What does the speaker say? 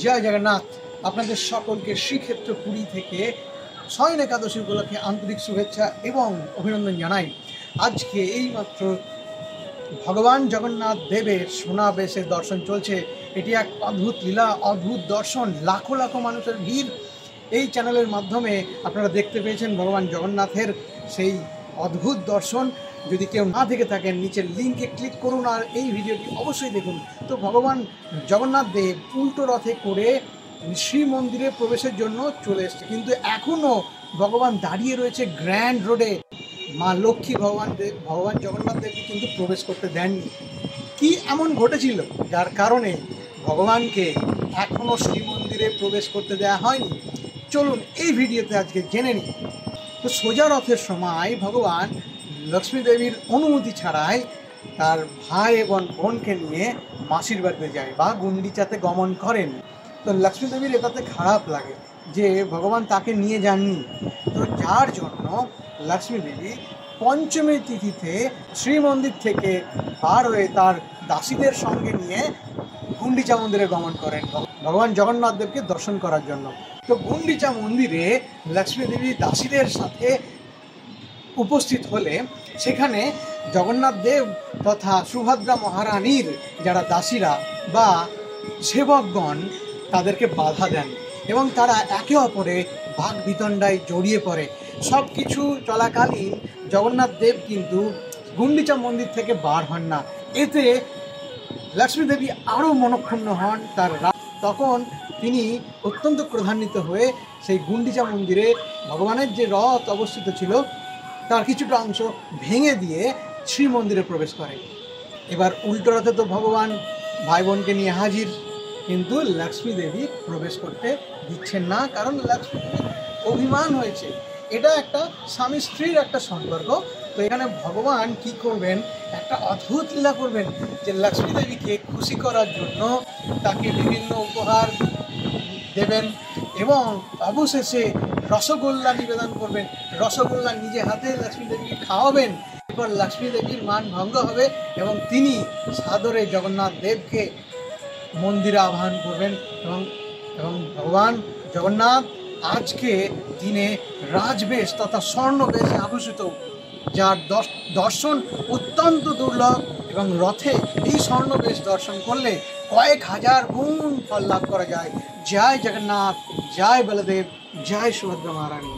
জয় জগন্নাথ। আপনাদের সকলকে শ্রীক্ষেত্র পুরী থেকে শয়ন একাদশী উপলক্ষে আন্তরিক শুভেচ্ছা এবং অভিনন্দন জানাই। আজকে এইমাত্র ভগবান জগন্নাথ দেবের সোনা বেশের দর্শন চলছে। এটি এক অদ্ভুত লীলা, অদ্ভুত দর্শন। লাখো লাখো মানুষের ভিড় এই চ্যানেলের মাধ্যমে আপনারা দেখতে পেয়েছেন ভগবান জগন্নাথের সেই অদ্ভুত দর্শন। যদি কেউ না দেখে থাকেন নিচের লিঙ্কে ক্লিক করুন আর এই ভিডিওটি অবশ্যই দেখুন। তো ভগবান জগন্নাথ দেব উল্টো রথে করে শ্রী মন্দিরে প্রবেশের জন্য চলে এসছে, কিন্তু এখনও ভগবান দাঁড়িয়ে রয়েছে গ্র্যান্ড রোডে। মা লক্ষ্মী ভগবান জগন্নাথ দেবকে কিন্তু প্রবেশ করতে দেননি। কি এমন ঘটেছিল যার কারণে ভগবানকে এখনও শ্রীমন্দিরে প্রবেশ করতে দেওয়া হয়নি? চলুন এই ভিডিওতে আজকে জেনে নিই। তো সোজা রথের সময় ভগবান লক্ষ্মী দেবীর অনুমতি ছাড়াই তার ভাই এবং বোনকে নিয়ে মাসির বাড়িতে যায় বা গুন্ডিচাতে গমন করেন। তো লক্ষ্মী দেবীর এটাতে খারাপ লাগে যে ভগবান তাকে নিয়ে যাননি। তো যার জন্য লক্ষ্মী দেবী পঞ্চমী তিথিতে শ্রীমন্দির থেকে বার হয়ে তার দাসীদের সঙ্গে নিয়ে গুন্ডিচা মন্দিরে গমন করেন ভগবান জগন্নাথ দেবকে দর্শন করার জন্য। তো গুন্ডিচা মন্দিরে লক্ষ্মী দেবী দাসীদের সাথে উপস্থিত হলে সেখানে জগন্নাথ দেব তথা সুভদ্রা মহারানীর যারা দাসীরা বা সেবকগণ তাদেরকে বাধা দেন এবং তারা একে অপরে বাক বিতণ্ডায় জড়িয়ে পড়ে। সব কিছু চলাকালীন জগন্নাথ দেব কিন্তু গুন্ডিচা মন্দির থেকে বার হন না। এতে লক্ষ্মী দেবী আরও মনক্ষুণ্ণ হন। তখন তিনি অত্যন্ত ক্রোধান্বিত হয়ে সেই গুন্ডিচা মন্দিরে ভগবানের যে রথ অবস্থিত ছিল তার কিছুটা অংশ ভেঙে দিয়ে শ্রীমন্দিরে প্রবেশ করে। এবার উল্টো রথে তো ভগবান ভাই বোনকে নিয়ে হাজির, কিন্তু লক্ষ্মী দেবী প্রবেশ করতে দিচ্ছেন না, কারণ লক্ষ্মী দেবীর অভিমান হয়েছে। এটা একটা স্বামী স্ত্রীর একটা সম্পর্ক। তো এখানে ভগবান কি করবেন, একটা অদ্ভুত লীলা করবেন যে লক্ষ্মী দেবীকে খুশি করার জন্য তাকে বিভিন্ন উপহার দেবেন এবং অবশেষে রসগোল্লা নিবেদন করবেন। রসগোল্লা নিজে হাতে লক্ষ্মী দেবীকে খাওয়াবেন। এরপর লক্ষ্মী দেবীর মান ভঙ্গ হবে এবং তিনি সাদরে জগন্নাথ দেবকে মন্দিরে আহ্বান করবেন এবং ভগবান জগন্নাথ আজকে দিনে রাজবেশ তথা স্বর্ণবেশে আভূষিত, যার দর্শন অত্যন্ত দুর্লভ এবং রথে এই স্বর্ণবেশ দর্শন করলে কয়েক হাজার গুণ ফল লাভ করা যায়। জয় জগন্নাথ, জয় বলদেব, জয় সুভদ্রা মহারানী।